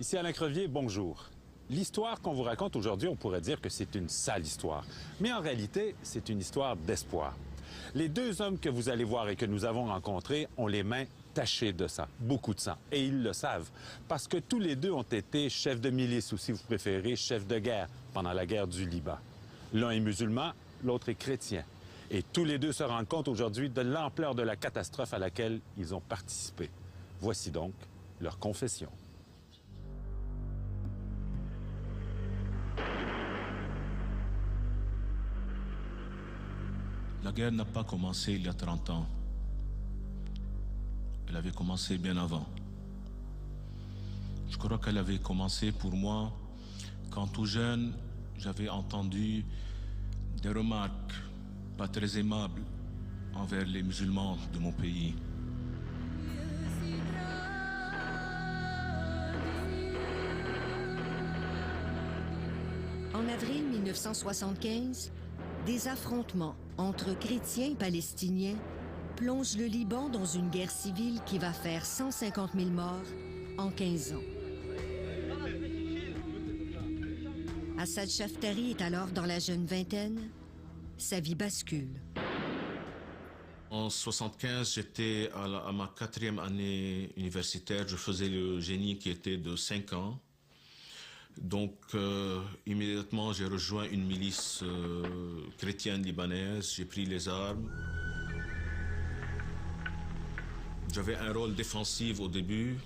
Ici Alain Crevier, bonjour. L'histoire qu'on vous raconte aujourd'hui, on pourrait dire que c'est une sale histoire. Mais en réalité, c'est une histoire d'espoir. Les deux hommes que vous allez voir et que nous avons rencontrés ont les mains tachées de sang, beaucoup de sang. Et ils le savent, parce que tous les deux ont été chefs de milice, ou si vous préférez, chefs de guerre, pendant la guerre du Liban. L'un est musulman, l'autre est chrétien. Et tous les deux se rendent compte aujourd'hui de l'ampleur de la catastrophe à laquelle ils ont participé. Voici donc leur confession. La guerre n'a pas commencé il y a 30 ans. Elle avait commencé bien avant. Je crois qu'elle avait commencé pour moi quand tout jeune, j'avais entendu des remarques pas très aimables envers les musulmans de mon pays. En avril 1975, des affrontements entre chrétiens et palestiniens plongent le Liban dans une guerre civile qui va faire 150 000 morts en 15 ans. Assad Chaftari est alors dans la jeune vingtaine. Sa vie bascule. En 1975, j'étais à ma 4e année universitaire. Je faisais le génie qui était de 5 ans. Donc, immédiatement, j'ai rejoint une milice chrétienne libanaise. J'ai pris les armes. J'avais un rôle défensif au début.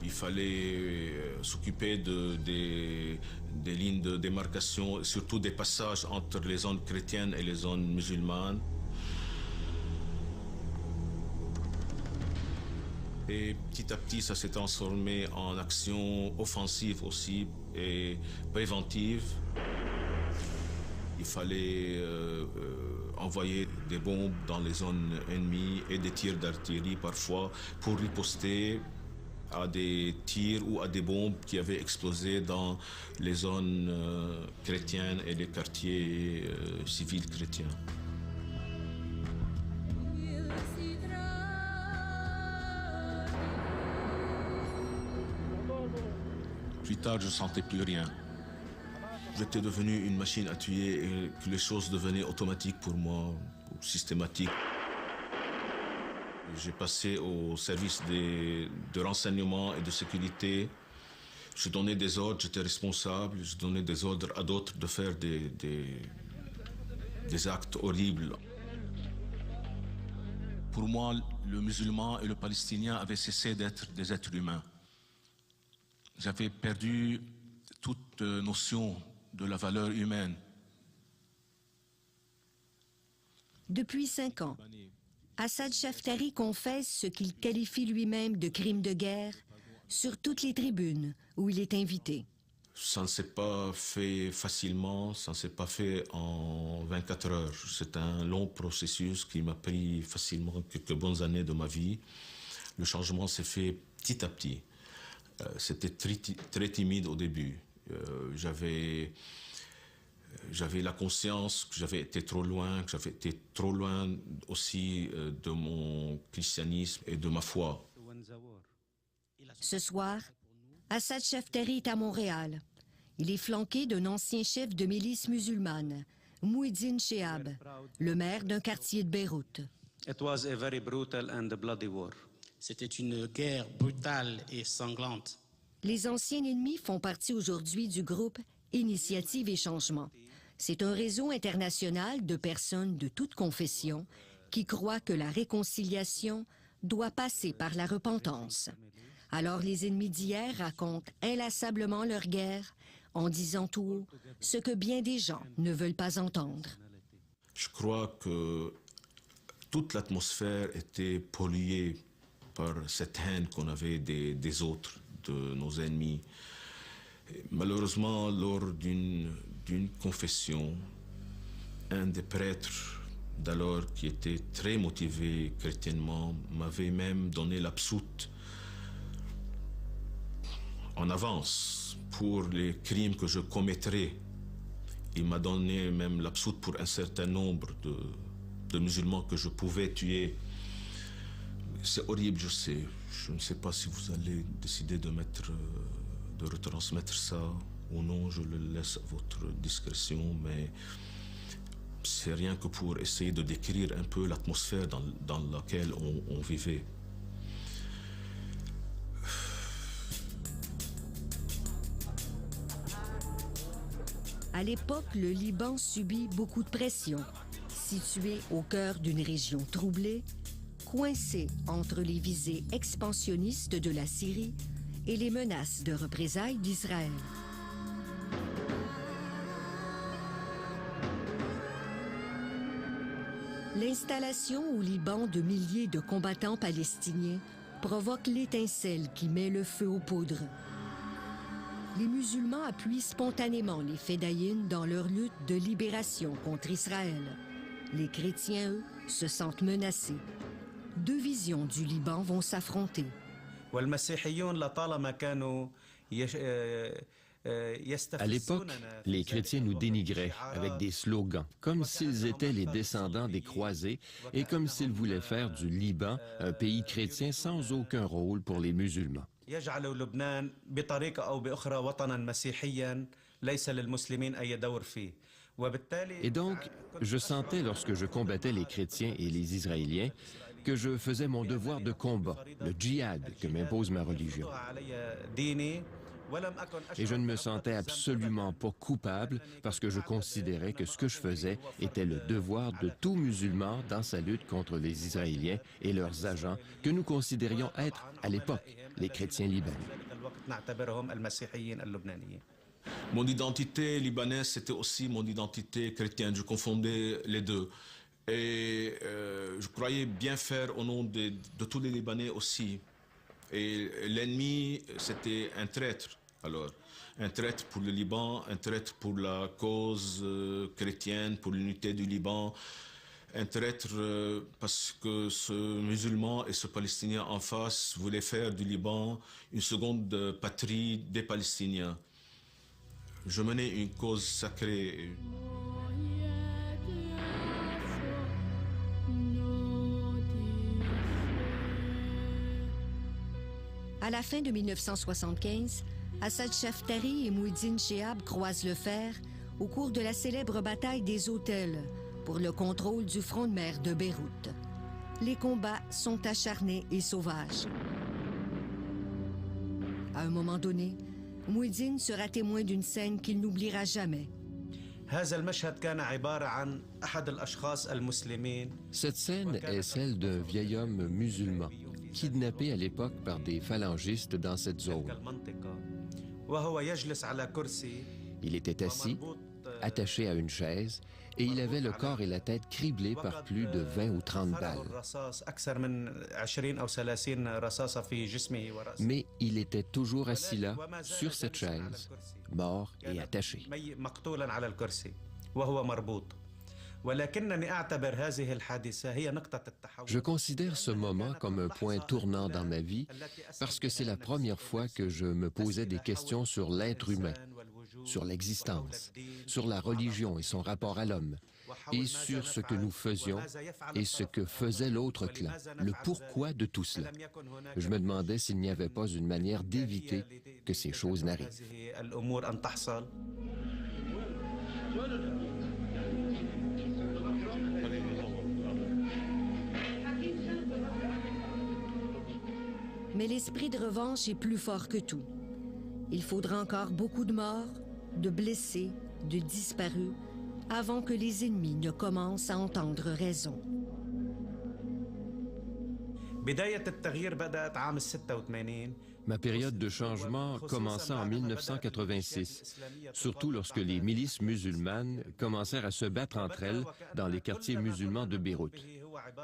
Il fallait s'occuper des lignes de démarcation, surtout des passages entre les zones chrétiennes et les zones musulmanes. Et petit à petit, ça s'est transformé en action offensive aussi et préventive. Il fallait envoyer des bombes dans les zones ennemies et des tirs d'artillerie parfois pour riposter à des tirs ou à des bombes qui avaient explosé dans les zones chrétiennes et les quartiers civils chrétiens. Plus tard, je ne sentais plus rien. J'étais devenu une machine à tuer et que les choses devenaient automatiques pour moi, systématiques. J'ai passé au service de renseignement et de sécurité. Je donnais des ordres, j'étais responsable. Je donnais des ordres à d'autres de faire des actes horribles. Pour moi, le musulman et le palestinien avaient cessé d'être des êtres humains. J'avais perdu toute notion de la valeur humaine. Depuis 5 ans, Assad Chaftari confesse ce qu'il qualifie lui-même de crime de guerre sur toutes les tribunes où il est invité. Ça ne s'est pas fait facilement, ça ne s'est pas fait en 24 heures. C'est un long processus qui m'a pris facilement quelques bonnes années de ma vie. Le changement s'est fait petit à petit. C'était très timide au début. J'avais la conscience que j'avais été trop loin, aussi de mon christianisme et de ma foi. Ce soir, Assad Chaftari est à Montréal. Il est flanqué d'un ancien chef de milice musulmane, Mouhidine Chehab, le maire d'un quartier de Beyrouth. It was a very brutal and bloody war. C'était une guerre brutale et sanglante. Les anciens ennemis font partie aujourd'hui du groupe Initiative et Changement. C'est un réseau international de personnes de toute confession qui croient que la réconciliation doit passer par la repentance. Alors les ennemis d'hier racontent inlassablement leur guerre en disant tout haut ce que bien des gens ne veulent pas entendre. Je crois que toute l'atmosphère était polluée par cette haine qu'on avait des autres, de nos ennemis. Et malheureusement, lors d'une confession, un des prêtres d'alors, qui était très motivé chrétiennement, m'avait même donné l'absoute en avance pour les crimes que je commettrais. Il m'a donné même l'absoute pour un certain nombre de musulmans que je pouvais tuer. C'est horrible, je sais. Je ne sais pas si vous allez décider de retransmettre ça ou non, je le laisse à votre discrétion, mais c'est rien que pour essayer de décrire un peu l'atmosphère dans laquelle on vivait. À l'époque, le Liban subit beaucoup de pression. Situé au cœur d'une région troublée, coincé entre les visées expansionnistes de la Syrie et les menaces de représailles d'Israël. L'installation au Liban de milliers de combattants palestiniens provoque l'étincelle qui met le feu aux poudres. Les musulmans appuient spontanément les Fédayines dans leur lutte de libération contre Israël. Les chrétiens, eux, se sentent menacés. Deux visions du Liban vont s'affronter. À l'époque, les chrétiens nous dénigraient avec des slogans, comme s'ils étaient les descendants des croisés et comme s'ils voulaient faire du Liban un pays chrétien sans aucun rôle pour les musulmans. Et donc, je sentais lorsque je combattais les chrétiens et les Israéliens que je faisais mon devoir de combat, le djihad que m'impose ma religion. Et je ne me sentais absolument pas coupable parce que je considérais que ce que je faisais était le devoir de tout musulman dans sa lutte contre les Israéliens et leurs agents que nous considérions être, à l'époque, les chrétiens libanais. Mon identité libanaise, c'était aussi mon identité chrétienne. Je confondais les deux. Et je croyais bien faire au nom de tous les Libanais aussi. Et l'ennemi, c'était un traître. Alors, un traître pour le Liban, un traître pour la cause chrétienne, pour l'unité du Liban, un traître parce que ce musulman et ce Palestinien en face voulaient faire du Liban une seconde patrie des Palestiniens. Je menais une cause sacrée. À la fin de 1975, Assad Chaftari et Mouhidine Chehab croisent le fer au cours de la célèbre bataille des Hôtels pour le contrôle du front de mer de Beyrouth. Les combats sont acharnés et sauvages. À un moment donné, Mouhidine sera témoin d'une scène qu'il n'oubliera jamais. Cette scène est celle d'un vieil homme musulman, kidnappé à l'époque par des phalangistes dans cette zone. Il était assis, attaché à une chaise, et il avait le corps et la tête criblés par plus de 20 ou 30 balles. Mais il était toujours assis là, sur cette chaise, mort et attaché. Je considère ce moment comme un point tournant dans ma vie parce que c'est la première fois que je me posais des questions sur l'être humain, sur l'existence, sur la religion et son rapport à l'homme, et sur ce que nous faisions et ce que faisait l'autre clan, le pourquoi de tout cela. Je me demandais s'il n'y avait pas une manière d'éviter que ces choses n'arrivent. Mais l'esprit de revanche est plus fort que tout. Il faudra encore beaucoup de morts, de blessés, de disparus, avant que les ennemis ne commencent à entendre raison. Ma période de changement commença en 1986, surtout lorsque les milices musulmanes commencèrent à se battre entre elles dans les quartiers musulmans de Beyrouth.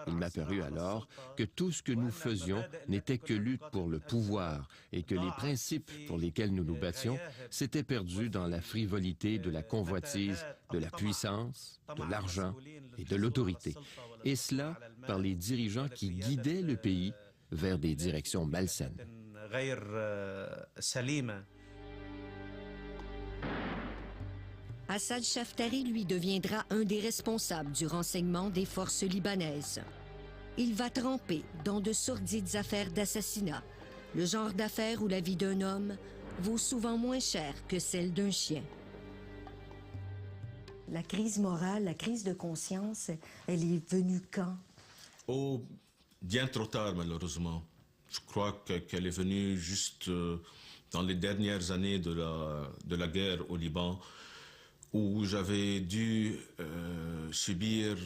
Il m'a paru alors que tout ce que nous faisions n'était que lutte pour le pouvoir et que les principes pour lesquels nous nous battions s'étaient perdus dans la frivolité de la convoitise, de la puissance, de l'argent et de l'autorité. Et cela par les dirigeants qui guidaient le pays vers des directions malsaines. Assad Chaftari, lui, deviendra un des responsables du renseignement des forces libanaises. il va tremper dans de sordides affaires d'assassinat, le genre d'affaires où la vie d'un homme vaut souvent moins cher que celle d'un chien. La crise morale, la crise de conscience, elle est venue quand? Oh, bien trop tard, malheureusement. Je crois qu'elle est venue juste dans les dernières années de la guerre au Liban, où j'avais dû subir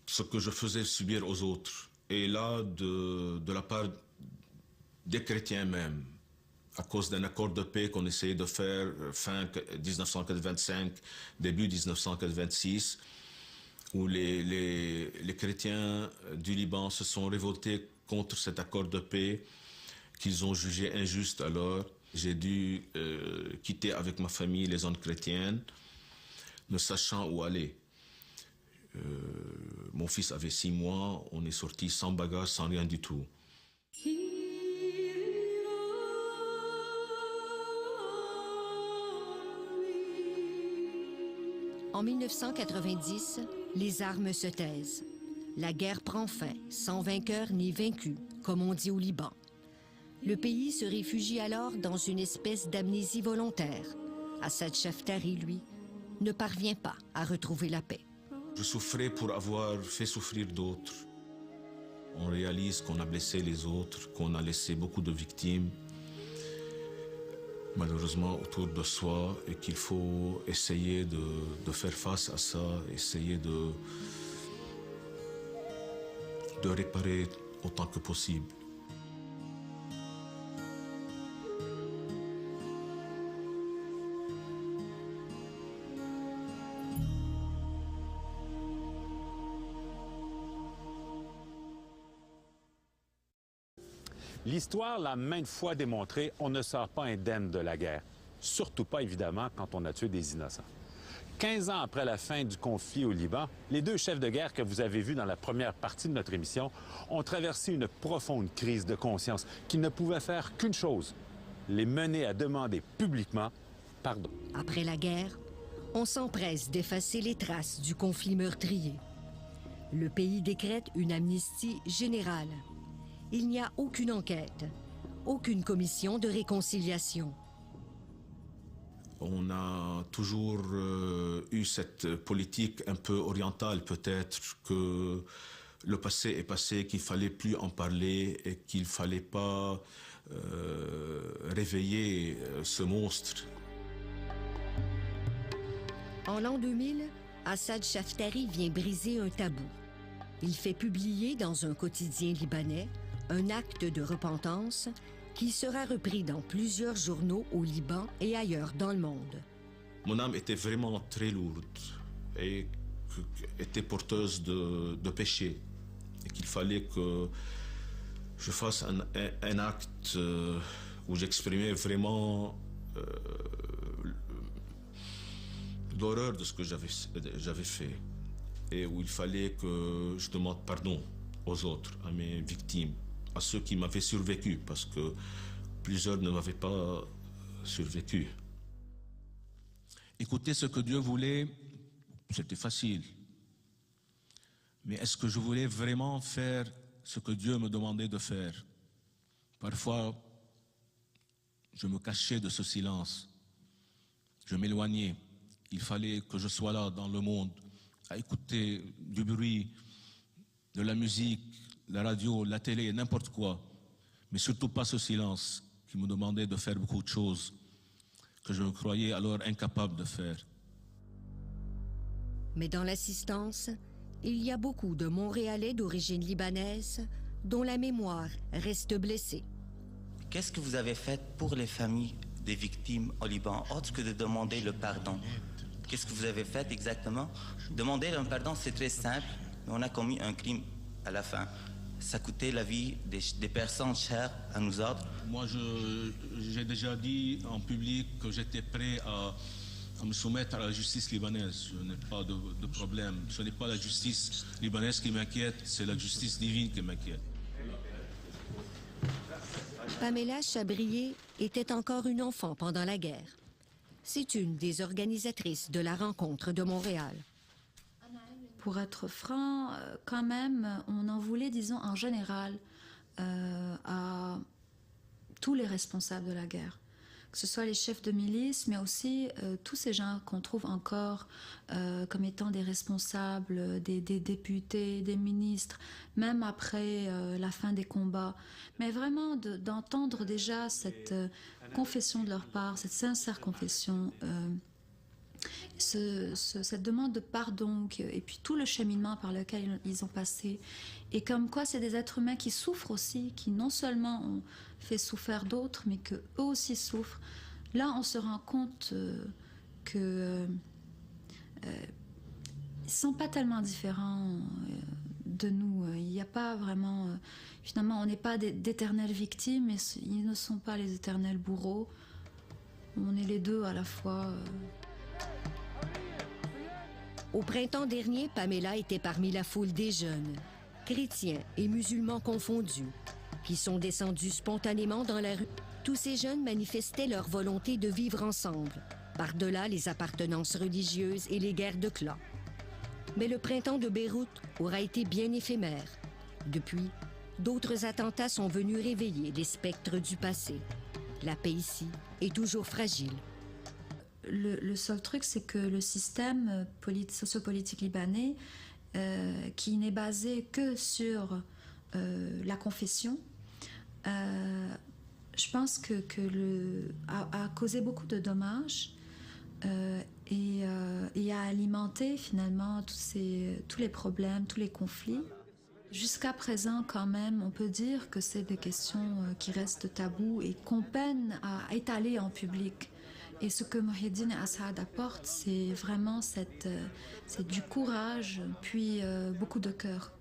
ce que je faisais subir aux autres. Et là, de la part des chrétiens même, à cause d'un accord de paix qu'on essayait de faire fin 1985, début 1986, où les chrétiens du Liban se sont révoltés contre cet accord de paix qu'ils ont jugé injuste alors. J'ai dû quitter avec ma famille les zones chrétiennes, ne sachant où aller. Mon fils avait 6 mois, on est sorti sans bagages, sans rien du tout. En 1990, les armes se taisent. La guerre prend fin, sans vainqueur ni vaincu, comme on dit au Liban. Le pays se réfugie alors dans une espèce d'amnésie volontaire. Assad Chaftari, lui, ne parvient pas à retrouver la paix. Je souffrais pour avoir fait souffrir d'autres. On réalise qu'on a blessé les autres, qu'on a laissé beaucoup de victimes, malheureusement autour de soi, et qu'il faut essayer de faire face à ça, essayer de réparer autant que possible. L'histoire l'a maintes fois démontré, on ne sort pas indemne de la guerre. Surtout pas, évidemment, quand on a tué des innocents. 15 ans après la fin du conflit au Liban, les 2 chefs de guerre que vous avez vus dans la première partie de notre émission ont traversé une profonde crise de conscience qui ne pouvait faire qu'une chose, les mener à demander publiquement pardon. Après la guerre, on s'empresse d'effacer les traces du conflit meurtrier. Le pays décrète une amnistie générale. Il n'y a aucune enquête, aucune commission de réconciliation. On a toujours eu cette politique un peu orientale, peut-être, que le passé est passé, qu'il ne fallait plus en parler et qu'il ne fallait pas réveiller ce monstre. En l'an 2000, Assad Chaftari vient briser un tabou. Il fait publier dans un quotidien libanais un acte de repentance qui sera repris dans plusieurs journaux au Liban et ailleurs dans le monde. Mon âme était vraiment très lourde et était porteuse de péché. Et qu'il fallait que je fasse un acte où j'exprimais vraiment l'horreur de ce que j'avais fait. Et où il fallait que je demande pardon aux autres, à mes victimes, à ceux qui m'avaient survécu, parce que plusieurs ne m'avaient pas survécu. Écouter ce que Dieu voulait, c'était facile. Mais est-ce que je voulais vraiment faire ce que Dieu me demandait de faire? Parfois, je me cachais de ce silence. Je m'éloignais. Il fallait que je sois là dans le monde, à écouter du bruit, de la musique, la radio, la télé, n'importe quoi. Mais surtout pas ce silence qui me demandait de faire beaucoup de choses que je me croyais alors incapable de faire. Mais dans l'assistance, il y a beaucoup de Montréalais d'origine libanaise dont la mémoire reste blessée. Qu'est-ce que vous avez fait pour les familles des victimes au Liban, autre que de demander le pardon? Qu'est-ce que vous avez fait exactement? Demander un pardon, c'est très simple, mais on a commis un crime à la fin. Ça coûtait la vie des personnes chères à nous autres. Moi, j'ai déjà dit en public que j'étais prêt à me soumettre à la justice libanaise. Je n'ai pas de problème. Ce n'est pas la justice libanaise qui m'inquiète, c'est la justice divine qui m'inquiète. Pamela Chabrier était encore une enfant pendant la guerre. C'est une des organisatrices de la rencontre de Montréal. pour être franc, quand même, on en voulait, disons, en général, à tous les responsables de la guerre. Que ce soit les chefs de milice, mais aussi tous ces gens qu'on trouve encore comme étant des responsables, des députés, des ministres, même après la fin des combats. Mais vraiment d'entendre déjà cette confession de leur part, cette sincère confession, cette demande de pardon, et puis tout le cheminement par lequel ils ont passé. Et comme quoi c'est des êtres humains qui souffrent aussi, qui non seulement ont fait souffrir d'autres, mais qu'eux aussi souffrent. Là, on se rend compte que ils ne sont pas tellement différents de nous. Il n'y a pas vraiment... finalement, on n'est pas d'éternelles victimes, et ils ne sont pas les éternels bourreaux. On est les deux à la fois. Au printemps dernier, Pamela était parmi la foule des jeunes, chrétiens et musulmans confondus, qui sont descendus spontanément dans la rue. Tous ces jeunes manifestaient leur volonté de vivre ensemble, par-delà les appartenances religieuses et les guerres de clans. Mais le printemps de Beyrouth aura été bien éphémère. Depuis, d'autres attentats sont venus réveiller les spectres du passé. La paix ici est toujours fragile. Le seul truc, c'est que le système sociopolitique libanais, qui n'est basé que sur la confession, je pense a causé beaucoup de dommages et a alimenté finalement tous les problèmes, tous les conflits. Jusqu'à présent, quand même, on peut dire que c'est des questions qui restent tabous et qu'on peine à étaler en public. Et ce que Mouhidine Assaad apporte, c'est vraiment c'est du courage, puis beaucoup de cœur.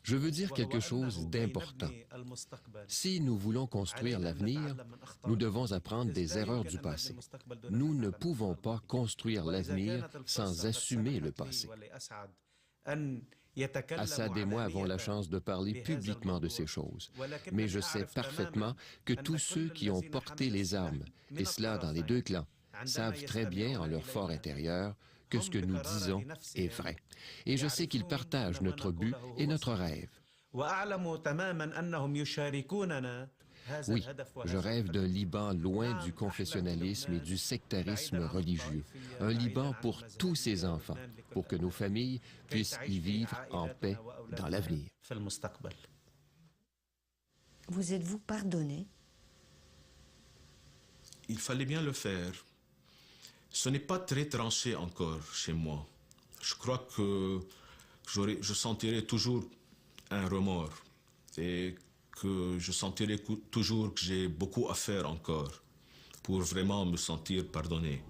Je veux dire quelque chose d'important. Si nous voulons construire l'avenir, nous devons apprendre des erreurs du passé. Nous ne pouvons pas construire l'avenir sans assumer le passé. Assad et moi avons la chance de parler publiquement de ces choses, mais je sais parfaitement que tous ceux qui ont porté les armes, et cela dans les deux clans, savent très bien en leur fort intérieur que ce que nous disons est vrai. Et je sais qu'ils partagent notre but et notre rêve. Oui, je rêve d'un Liban loin du confessionnalisme et du sectarisme religieux. Un Liban pour tous ses enfants, pour que nos familles puissent y vivre en paix dans l'avenir. Vous êtes-vous pardonné? Il fallait bien le faire. Ce n'est pas très tranché encore chez moi. Je crois que je sentirai toujours un remords et que je sentirai toujours que j'ai beaucoup à faire encore pour vraiment me sentir pardonné.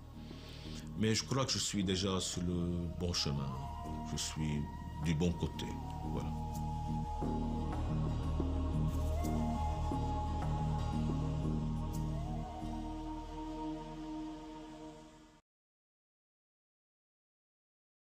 Mais je crois que je suis déjà sur le bon chemin. Je suis du bon côté. Voilà.